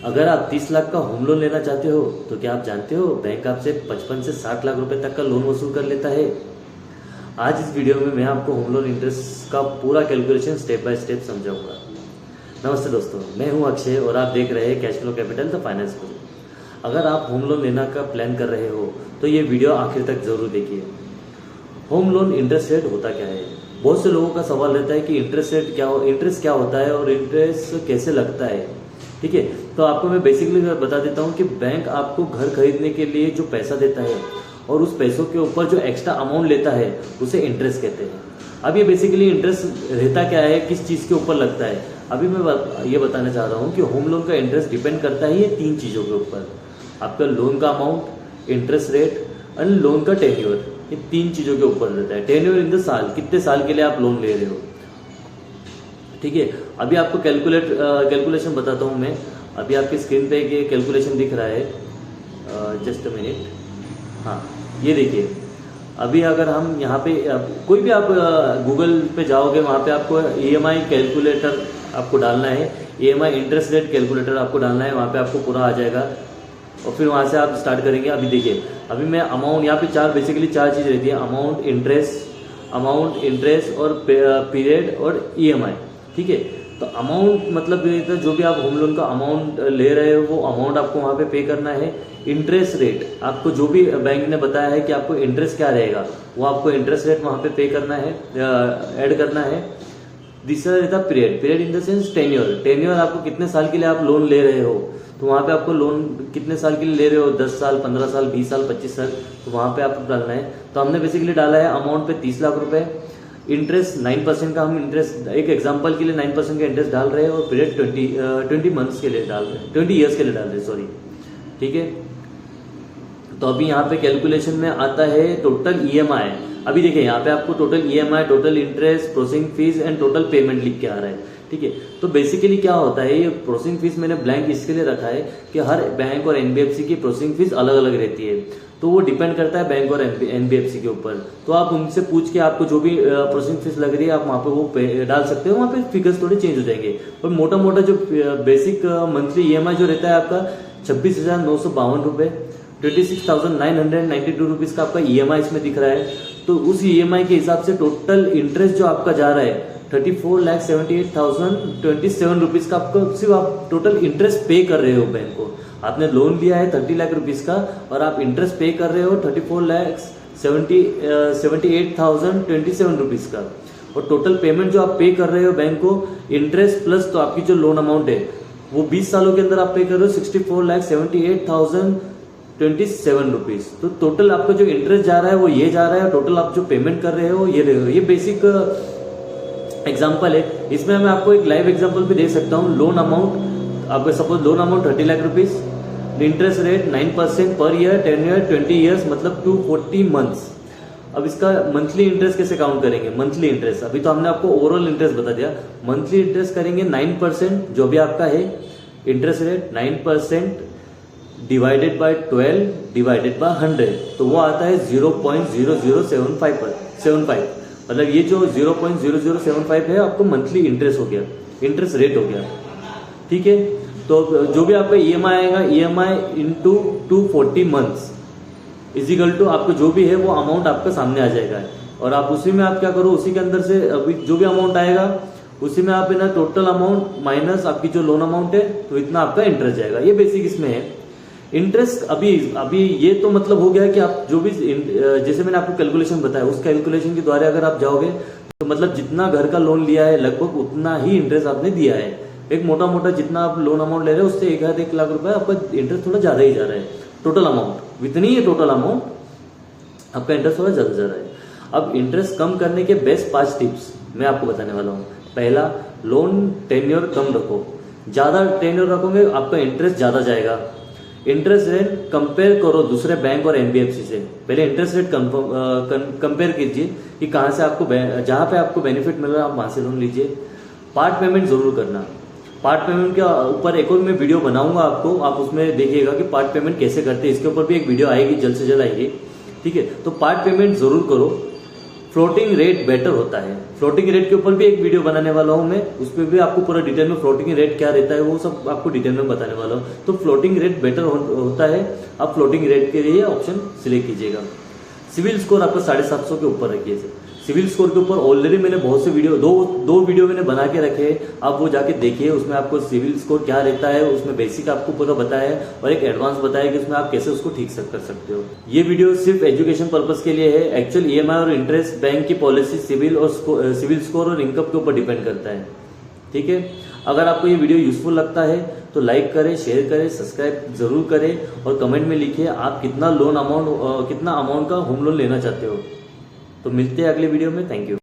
अगर आप 30 लाख का होम लोन लेना चाहते हो तो क्या आप जानते हो बैंक आपसे 55 से 60 लाख रुपए तक का लोन वसूल कर लेता है। आज इस वीडियो में मैं आपको होम लोन इंटरेस्ट का पूरा कैलकुलेशन स्टेप बाय स्टेप समझाऊंगा। नमस्ते दोस्तों, मैं हूं अक्षय और आप देख रहे हैं cash flow capital the finance गुरु। अगर आप होम लोन लेना का प्लान कर रहे हो तो ये वीडियो आखिर तक जरूर देखिए। होम लोन इंटरेस्ट रेट होता क्या है? बहुत से लोगों का सवाल रहता है कि इंटरेस्ट क्या होता है और इंटरेस्ट कैसे लगता है। ठीक है, तो आपको मैं बेसिकली बता देता हूँ कि बैंक आपको घर खरीदने के लिए जो पैसा देता है और उस पैसों के ऊपर जो एक्स्ट्रा अमाउंट लेता है उसे इंटरेस्ट कहते हैं। अब ये बेसिकली इंटरेस्ट रहता क्या है, किस चीज़ के ऊपर लगता है, अभी मैं ये बताना चाह रहा हूँ कि होम लोन का इंटरेस्ट डिपेंड करता है ये 3 चीज़ों के ऊपर। आपका लोन का अमाउंट, इंटरेस्ट रेट और लोन का टेन्योर, ये 3 चीज़ों के ऊपर रहता है। टेन्योर इन द साल, कितने साल के लिए आप लोन ले रहे हो। ठीक है, अभी आपको कैलकुलेशन बताता हूँ मैं। अभी आपकी स्क्रीन पे ये कैलकुलेशन दिख रहा है, जस्ट अ मिनट। हाँ, ये देखिए। अभी अगर हम यहाँ पे कोई भी आप गूगल पे जाओगे, वहाँ पे आपको EMI कैलकुलेटर आपको डालना है, EMI इंटरेस्ट रेट कैलकुलेटर आपको डालना है, वहाँ पे आपको पूरा आ जाएगा और फिर वहाँ से आप स्टार्ट करेंगे। अभी देखिए, अभी मैं अमाउंट यहाँ पे बेसिकली चार चीज़ रहती है, अमाउंट, इंटरेस्ट और पीरियड और EMI। ठीक है, तो अमाउंट मतलब ये था, जो भी आप होम लोन का अमाउंट ले रहे हो वो अमाउंट आपको वहाँ पे करना है। इंटरेस्ट रेट, आपको जो भी बैंक ने बताया है कि आपको इंटरेस्ट क्या रहेगा वो आपको इंटरेस्ट रेट वहाँ पे करना है, ऐड करना है। दूसरा रहता period in the sense tenure आपको कितने साल के लिए आप लोन ले रहे हो, तो वहाँ पे आपको लोन कितने साल के लिए ले रहे हो, 10 साल, 15 साल, 20 साल, 25 साल, तो वहाँ पे आपको डालना है। तो हमने बेसिकली डाला है अमाउंट पे 30 लाख रुपए, इंटरेस्ट 9% का हम इंटरेस्ट, एक एग्जांपल के लिए 9% का इंटरेस्ट डाल रहे हैं और पीरियड 20 मंथ्स के लिए डाल रहे हैं, 20 ईयर्स के लिए डाल रहे हैं, सॉरी। ठीक है, तो अभी यहाँ पे कैलकुलेशन में आता है टोटल EMI। अभी देखिए यहाँ पे आपको total EMI, total interest, processing fees and total payment लिख के आ रहा है। ठीक है, तो बेसिकली क्या होता है, ये प्रोसेसिंग फीस मैंने ब्लैंक इसके लिए रखा है कि हर बैंक और NBFC की प्रोसेसिंग फीस अलग अलग रहती है, तो वो डिपेंड करता है बैंक और NBFC के ऊपर। तो आप उनसे पूछ के आपको जो भी प्रोसेसिंग फीस लग रही है आप वहाँ पे वो डाल सकते हो, वहाँ पे फिगर्स थोड़े चेंज हो जाएंगे। और मोटा मोटा जो बेसिक मंथली EMI जो रहता है आपका 26,952 रुपये, 26,992 रुपीज का आपका EMI इसमें दिख रहा है। तो उस EMI के हिसाब से टोटल इंटरेस्ट जो आपका जा रहा है 34,78,027 रुपीज का आपको सिर्फ आप टोटल इंटरेस्ट पे कर रहे हो बैंक को। आपने लोन लिया है 30 लाख रुपीज का और आप इंटरेस्ट पे कर रहे हो 34,78,027 रुपीज का। और टोटल पेमेंट जो आप पे कर रहे हो बैंक को, इंटरेस्ट प्लस तो आपकी जो लोन अमाउंट है वो 20 सालों के अंदर आप पे कर रहे हो 64,78,027 रुपीज। तो टोटल आपका जो इंटरेस्ट जा रहा है वो ये जा रहा है, टोटल आप जो पेमेंट कर रहे हो ये रहे हो। ये बेसिक एग्जांपल है, इसमें मैं आपको एक लाइव एग्जांपल भी दे सकता हूँ। लोन अमाउंट, आपको suppose loan amount 30 lakh rupees, interest rate 9% per year, tenure 20 years मतलब 240 मंथ्स। अब इसका मंथली इंटरेस्ट कैसे काउंट करेंगे? मंथली इंटरेस्ट, अभी तो हमने आपको ओवरऑल इंटरेस्ट बता दिया, मंथली इंटरेस्ट करेंगे 9% जो भी आपका है interest rate, 9% divided by 12 divided by 100, तो वो आता है 0.0075, मतलब ये जो 0.0075 है आपको मंथली इंटरेस्ट हो गया, इंटरेस्ट रेट हो गया। ठीक है, तो जो भी आपका EMI आएगा, EMI into 240 months equal to आपको जो भी है वो अमाउंट आपका सामने आ जाएगा। और आप उसी में आप क्या करो, उसी के अंदर से अभी जो भी अमाउंट आएगा उसी में आप ना टोटल अमाउंट माइनस आपकी जो लोन अमाउंट है, तो इतना आपका इंटरेस्ट जाएगा। ये बेसिक इसमें है। इंटरेस्ट अभी ये तो मतलब हो गया कि आप जो भी जैसे मैंने आपको कैलकुलेशन बताया उस कैलकुलेशन के द्वारा अगर आप जाओगे तो मतलब जितना घर का लोन लिया है लगभग उतना ही इंटरेस्ट आपने दिया है। एक मोटा मोटा जितना आप लोन अमाउंट ले रहे हो उससे 1 लाख रुपए आपका इंटरेस्ट थोड़ा ज्यादा ही जा रहा है। टोटल अमाउंट इतनी है, टोटल अमाउंट आपका इंटरेस्ट थोड़ा ज्यादा जा रहा है। अब इंटरेस्ट कम करने के बेस्ट 5 टिप्स मैं आपको बताने वाला हूँ। पहला, लोन टेन्योर कम रखो। ज्यादा टेन्योर रखोगे आपका इंटरेस्ट ज्यादा जाएगा। इंटरेस्ट रेट कंपेयर करो दूसरे बैंक और NBFC से। पहले इंटरेस्ट रेट कंपेयर कीजिए कि कहाँ से आपको जहाँ पे आपको बेनिफिट मिल रहा है आप वहाँ से लोन लीजिए। पार्ट पेमेंट जरूर करना। पार्ट पेमेंट के ऊपर एक और मैं वीडियो बनाऊंगा आपको, आप उसमें देखिएगा कि पार्ट पेमेंट कैसे करते हैं। इसके ऊपर भी एक वीडियो आएगी, जल्द से जल्द आएगी। ठीक है, तो पार्ट पेमेंट जरूर करो। फ्लोटिंग रेट बेटर होता है। फ्लोटिंग रेट के ऊपर भी एक वीडियो बनाने वाला हूं मैं, उस पर भी आपको पूरा डिटेल में फ्लोटिंग रेट क्या रहता है वो सब आपको डिटेल में बताने वाला हूं। तो फ्लोटिंग रेट बेटर होता है, आप फ्लोटिंग रेट के लिए ऑप्शन सिलेक्ट कीजिएगा। सिविल स्कोर आपका 750 के ऊपर रखिए। सिविल स्कोर के ऊपर ऑलरेडी मैंने बहुत से वीडियो दो वीडियो मैंने बना के रखे हैं, आप वो जाके देखिए। उसमें आपको सिविल स्कोर क्या रहता है, उसमें बेसिक आपको पूरा बताया है और एक एडवांस बताया कि उसमें आप कैसे उसको ठीक से कर सकते हो। ये वीडियो सिर्फ एजुकेशन पर्पस के लिए है। एक्चुअल ईएमआई और इंटरेस्ट बैंक की पॉलिसी सिविल स्कोर और इनकम के ऊपर डिपेंड करता है। ठीक है, अगर आपको ये वीडियो यूजफुल लगता है तो लाइक करें, शेयर करें, सब्सक्राइब जरूर करें और कमेंट में लिखिए आप कितना अमाउंट का होम लोन लेना चाहते हो। तो मिलते हैं अगले वीडियो में। Thank you.